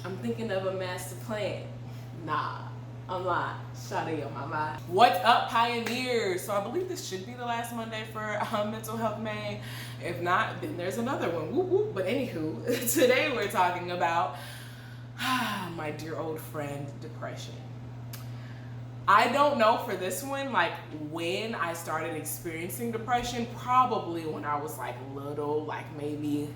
I'm thinking of a master plan. Nah, I'm lying. Shawty on my mind. What's up, pioneers? So I believe this should be the last Monday for Mental Health May. If not, then there's another one. Whoop, whoop. But anywho, today we're talking about my dear old friend, depression. I don't know for this one, like when I started experiencing depression, probably when I was like little, like maybe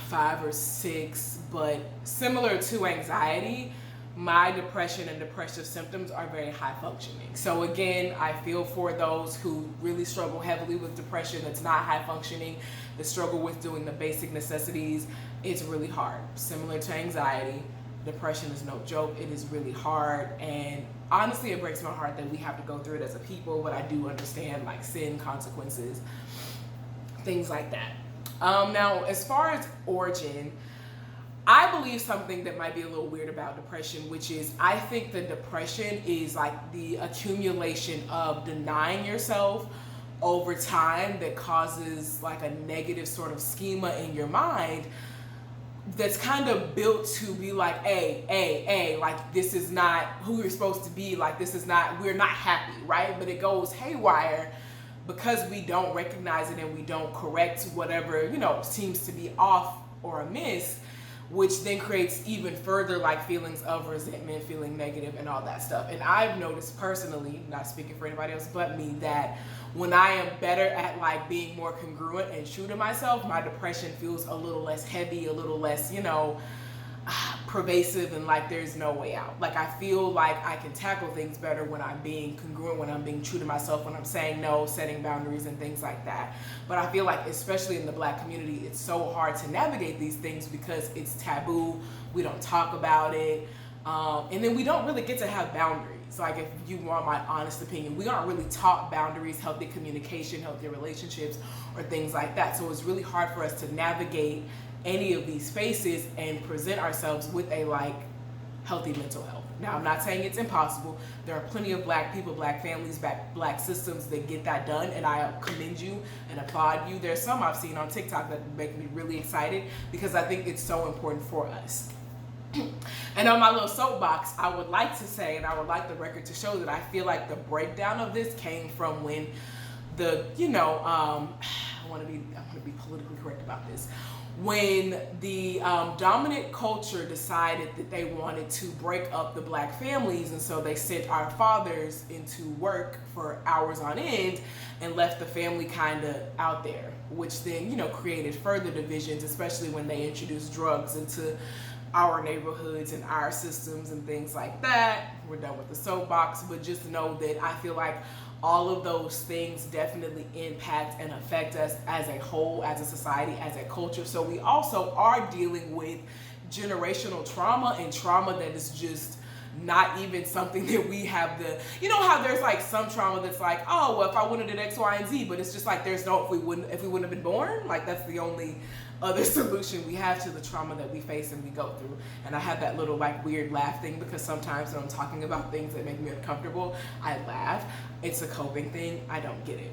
5 or 6, but similar to anxiety, my depression and depressive symptoms are very high functioning. So again, I feel for those who really struggle heavily with depression that's not high functioning, that struggle with doing the basic necessities. It's really hard. Similar to anxiety, depression is no joke. It is really hard, and honestly it breaks my heart that we have to go through it as a people, but I do understand like sin, consequences, things like that. Now, as far as origin, I believe something that might be a little weird about depression, which is I think that depression is like the accumulation of denying yourself over time that causes like a negative sort of schema in your mind that's kind of built to be like, hey, like this is not who you're supposed to be, like this is not, we're not happy, right? But it goes haywire because we don't recognize it and we don't correct whatever, seems to be off or amiss, which then creates even further like feelings of resentment, feeling negative and all that stuff. And I've noticed personally, not speaking for anybody else but me, that when I am better at like being more congruent and true to myself, my depression feels a little less heavy, a little less, pervasive, and like there's no way out. Like I feel like I can tackle things better when I'm being congruent, when I'm being true to myself, when I'm saying no, setting boundaries and things like that. But I feel like especially in the Black community, it's so hard to navigate these things because it's taboo. We don't talk about it. And then we don't really get to have boundaries. Like if you want my honest opinion, we aren't really taught boundaries, healthy communication, healthy relationships, or things like that. So it's really hard for us to navigate any of these spaces and present ourselves with a like healthy mental health. Now, I'm not saying it's impossible. There are plenty of Black people, Black families, Black systems that get that done, and I commend you and applaud you. There's some I've seen on TikTok that make me really excited because I think it's so important for us. And on my little soapbox, I would like to say, and I would like the record to show that I feel like the breakdown of this came from when the, I want to be politically correct about this. When the dominant culture decided that they wanted to break up the Black families, and so they sent our fathers into work for hours on end and left the family kind of out there, which then, created further divisions, especially when they introduced drugs into our neighborhoods and our systems and things like that. We're done with the soapbox, but just know that I feel like all of those things definitely impact and affect us as a whole, as a society, as a culture. So we also are dealing with generational trauma, and trauma that is just not even something that we have how there's like some trauma that's like, oh, well, if I wouldn't have did X, Y, and Z, but it's just like there's no if we wouldn't have been born. Like that's the only other solution we have to the trauma that we face and we go through. And I have that little like weird laugh thing because sometimes when I'm talking about things that make me uncomfortable, I laugh. It's a coping thing. I don't get it.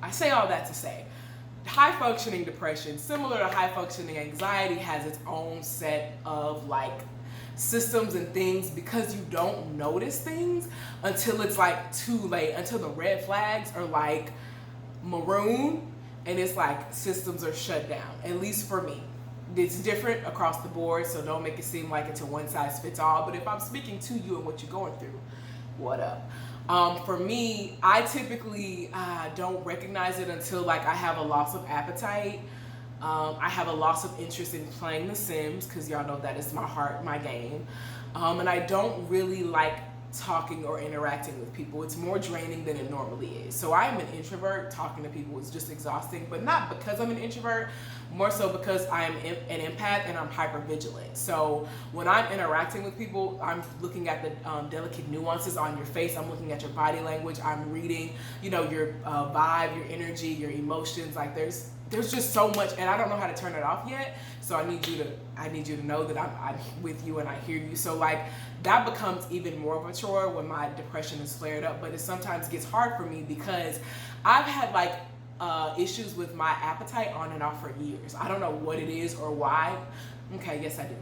I say all that to say, high functioning depression, similar to high functioning anxiety, has its own set of like systems and things because you don't notice things until it's like too late, until the red flags are like maroon and it's like systems are shut down, at least for me. It's different across the board, so don't make it seem like it's a one size fits all. But if I'm speaking to you and what you're going through, what up? For me, I typically don't recognize it until like I have a loss of appetite. I have a loss of interest in playing The Sims because y'all know that is my game. And I don't really like talking or interacting with people. It's more draining than it normally is. So I am an introvert. Talking to people is just exhausting, but not because I'm an introvert, more so because I am an empath and I'm hyper vigilant. So when I'm interacting with people, I'm looking at the delicate nuances on your face. I'm looking at your body language. I'm reading, your vibe, your energy, your emotions. Like there's just so much, and I don't know how to turn it off yet. So I need you to know that I'm with you and I hear you. So like that becomes even more of a chore when my depression is flared up. But it sometimes gets hard for me because I've had like issues with my appetite on and off for years. I don't know what it is or why. Okay, yes I do.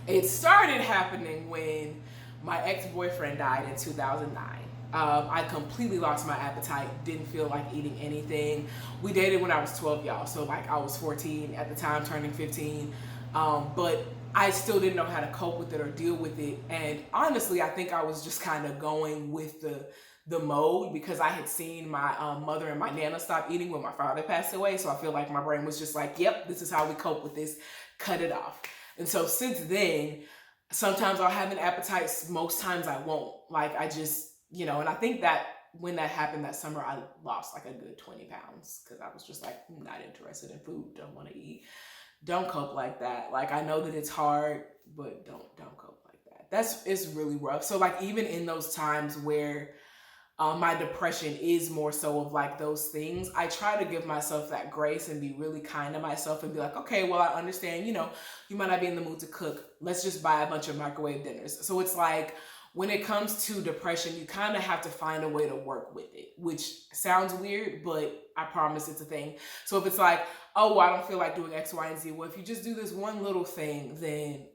It started happening when my ex-boyfriend died in 2009. I completely lost my appetite, didn't feel like eating anything. We dated when I was 12, y'all. So like I was 14 at the time, turning 15. But I still didn't know how to cope with it or deal with it. And honestly, I think I was just kind of going with the mode because I had seen my mother and my nana stop eating when my father passed away. So I feel like my brain was just like, yep, this is how we cope with this, cut it off. And so since then, sometimes I'll have an appetite, most times I won't. Like I just, and I think that when that happened that summer, I lost like a good 20 pounds because I was just like not interested in food, don't want to eat. Don't cope like that. Like I know that it's hard, but don't cope like that. It's really rough. So like even in those times where my depression is more so of like those things, I try to give myself that grace and be really kind to myself and be like, okay, well, I understand, you might not be in the mood to cook. Let's just buy a bunch of microwave dinners. So it's like, when it comes to depression, you kind of have to find a way to work with it, which sounds weird, but I promise it's a thing. So if it's like, oh, well, I don't feel like doing X, Y, and Z. Well, if you just do this one little thing, then,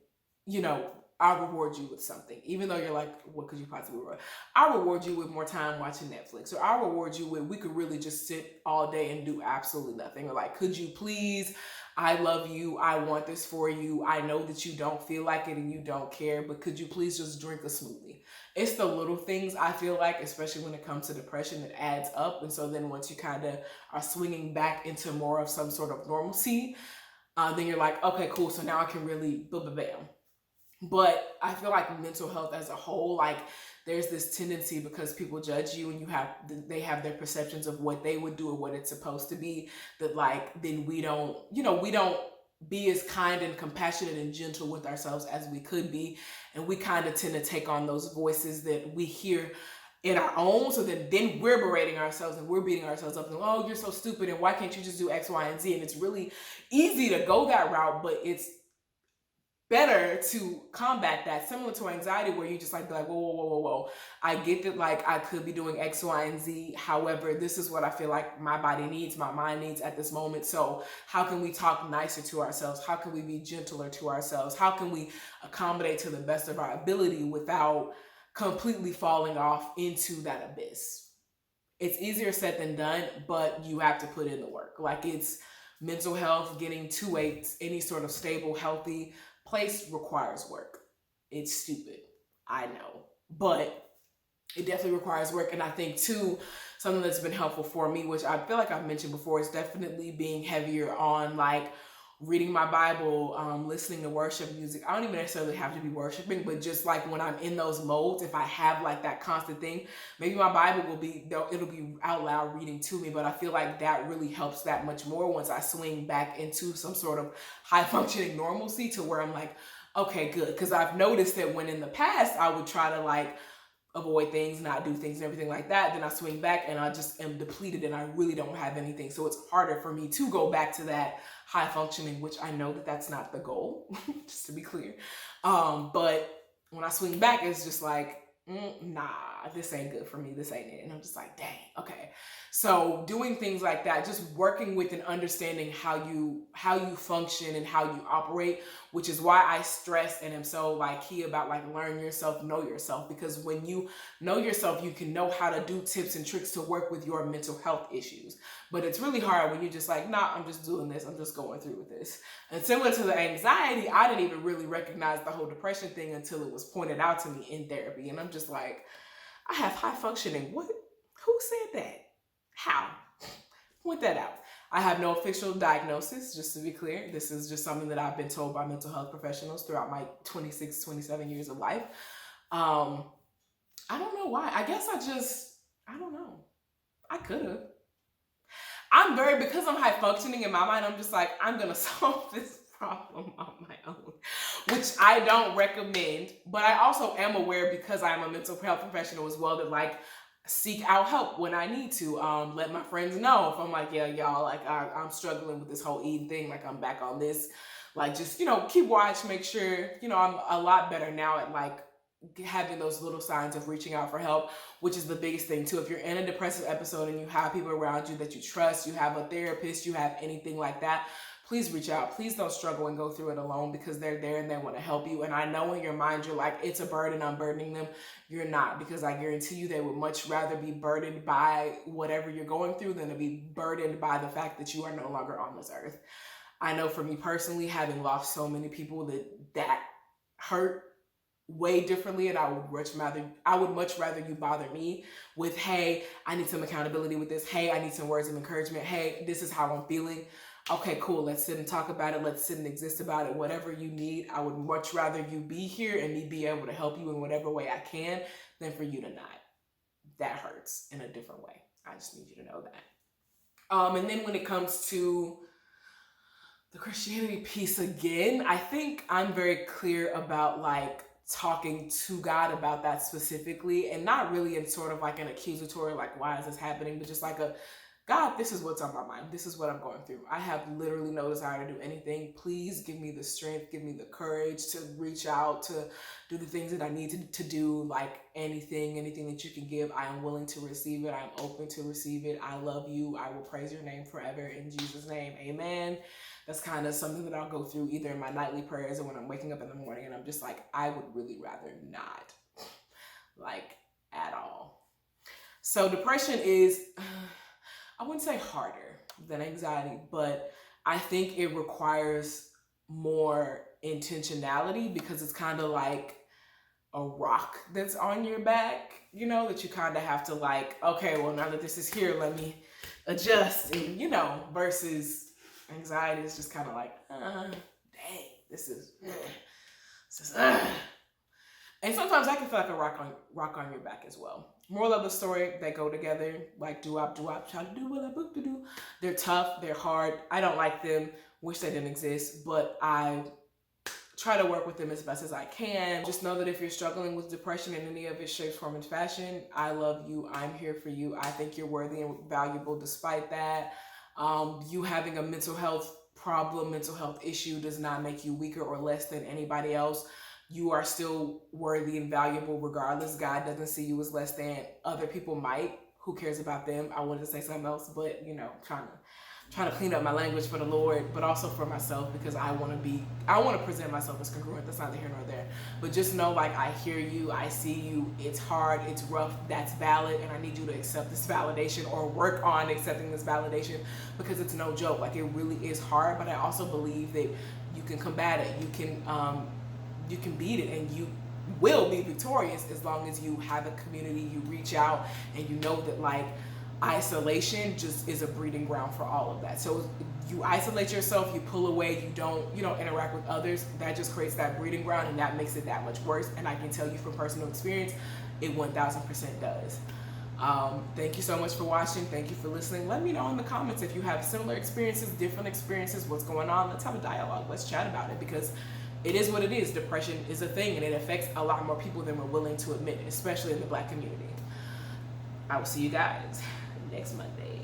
I'll reward you with something. Even though you're like, what could you possibly reward? I'll reward you with more time watching Netflix. Or I'll reward you with, we could really just sit all day and do absolutely nothing. Or like, could you please, I love you, I want this for you, I know that you don't feel like it and you don't care, but could you please just drink a smoothie? It's the little things, I feel like, especially when it comes to depression, that adds up. And so then once you kind of are swinging back into more of some sort of normalcy, then you're like, okay, cool, so now I can really bam. But I feel like mental health as a whole, like there's this tendency because people judge you and they have their perceptions of what they would do or what it's supposed to be, that like then we don't be as kind and compassionate and gentle with ourselves as we could be. And we kind of tend to take on those voices that we hear in our own, so that then we're berating ourselves and we're beating ourselves up and, oh, you're so stupid and why can't you just do X, Y, and Z? And it's really easy to go that route, but it's better to combat that, similar to anxiety, where you just like be like, whoa. I get that like I could be doing X, Y, and Z. However, this is what I feel like my body needs, my mind needs at this moment. So how can we talk nicer to ourselves? How can we be gentler to ourselves? How can we accommodate to the best of our ability without completely falling off into that abyss? It's easier said than done, but you have to put in the work. Like it's mental health, getting to any sort of stable, healthy place requires work. It's stupid, I know, but it definitely requires work. And I think too, something that's been helpful for me, which I feel like I've mentioned before, is definitely being heavier on like reading my Bible, listening to worship music. I don't even necessarily have to be worshiping, but just like when I'm in those modes, if I have like that constant thing, maybe my Bible it'll be out loud reading to me, but I feel like that really helps that much more once I swing back into some sort of high functioning normalcy, to where I'm like, okay, good. Because I've noticed that when in the past I would try to like avoid things, not do things and everything like that, then I swing back and I just am depleted and I really don't have anything. So it's harder for me to go back to that high functioning, which I know that that's not the goal, just to be clear. But when I swing back, it's just like, nah, this ain't good for me. This ain't it. And I'm just like, dang, okay. So doing things like that, just working with and understanding how you function and how you operate, which is why I stress and am so like key about like learn yourself, know yourself, because when you know yourself, you can know how to do tips and tricks to work with your mental health issues. But it's really hard when you're just like, nah, I'm just doing this. I'm just going through with this. And similar to the anxiety, I didn't even really recognize the whole depression thing until it was pointed out to me in therapy. And I'm just like, I have high functioning. What? Who said that? How? Point that out. I have no official diagnosis, just to be clear. This is just something that I've been told by mental health professionals throughout my 26, 27 years of life. I don't know why. I guess I don't know. I could have. Because I'm high functioning in my mind, I'm just like, I'm going to solve this problem on my own, which I don't recommend. But I also am aware, because I am a mental health professional as well, that like, seek out help when I need to. Let my friends know if I'm like, yeah, y'all, like I'm struggling with this whole eating thing. Like I'm back on this. Like just, keep watch, make sure, I'm a lot better now at like having those little signs of reaching out for help, which is the biggest thing too. If you're in a depressive episode and you have people around you that you trust, you have a therapist, you have anything like that, please reach out. Please don't struggle and go through it alone, because they're there and they want to help you. And I know in your mind you're like, it's a burden, I'm burdening them. You're not, because I guarantee you they would much rather be burdened by whatever you're going through than to be burdened by the fact that you are no longer on this earth. I know for me personally, having lost so many people, that hurt way differently, and I would much rather you bother me with, hey, I need some accountability with this. Hey, I need some words of encouragement. Hey, this is how I'm feeling. Okay, cool. Let's sit and talk about it. Let's sit and exist about it. Whatever you need, I would much rather you be here and me be able to help you in whatever way I can than for you to not. That hurts in a different way. I just need you to know that. And then when it comes to the Christianity piece again, I think I'm very clear about like talking to God about that specifically, and not really in sort of like an accusatory, like, why is this happening, but just like a, God, this is what's on my mind. This is what I'm going through. I have literally no desire to do anything. Please give me the strength, give me the courage to reach out, to do the things that I need to do, like anything that you can give. I am willing to receive it. I'm open to receive it. I love you. I will praise your name forever. In Jesus' name, amen. That's kind of something that I'll go through either in my nightly prayers or when I'm waking up in the morning, and I'm just like, I would really rather not, like, at all. So depression is, I wouldn't say harder than anxiety, but I think it requires more intentionality, because it's kind of like a rock that's on your back, you know, that you kind of have to like, okay, well, now that this is here, let me adjust, and, you know, versus anxiety is just kind of like, dang, this is. And sometimes I can feel like a rock on your back as well. Moral of the story, they go together, like do-wop, try to do what I book to do. They're tough, they're hard. I don't like them, wish they didn't exist, but I try to work with them as best as I can. Just know that if you're struggling with depression in any of its shapes, form, and fashion, I love you, I'm here for you. I think you're worthy and valuable despite that. You having a mental health problem, mental health issue does not make you weaker or less than anybody else. You are still worthy and valuable regardless. God doesn't see you as less than. Other people might. Who cares about them? I wanted to say something else, but you know, trying to clean up my language for the Lord, but also for myself, because I want to present myself as congruent. That's neither here nor there. But just know, like, I hear you, I see you. It's hard, it's rough, that's valid, and I need you to accept this validation, or work on accepting this validation, because it's no joke. Like, it really is hard, but I also believe that you can combat it. You can beat it, and you will be victorious as long as you have a community, you reach out, and you know that, like, isolation just is a breeding ground for all of that. So you isolate yourself, you pull away, you don't interact with others. That just creates that breeding ground, and that makes it that much worse. And I can tell you from personal experience, it 1000% does. Thank you so much for watching. Thank you for listening. Let me know in the comments if you have similar experiences, different experiences, what's going on. Let's have a dialogue. Let's chat about it, because it is what it is. Depression is a thing, and it affects a lot more people than we're willing to admit, especially in the Black community. I will see you guys next Monday.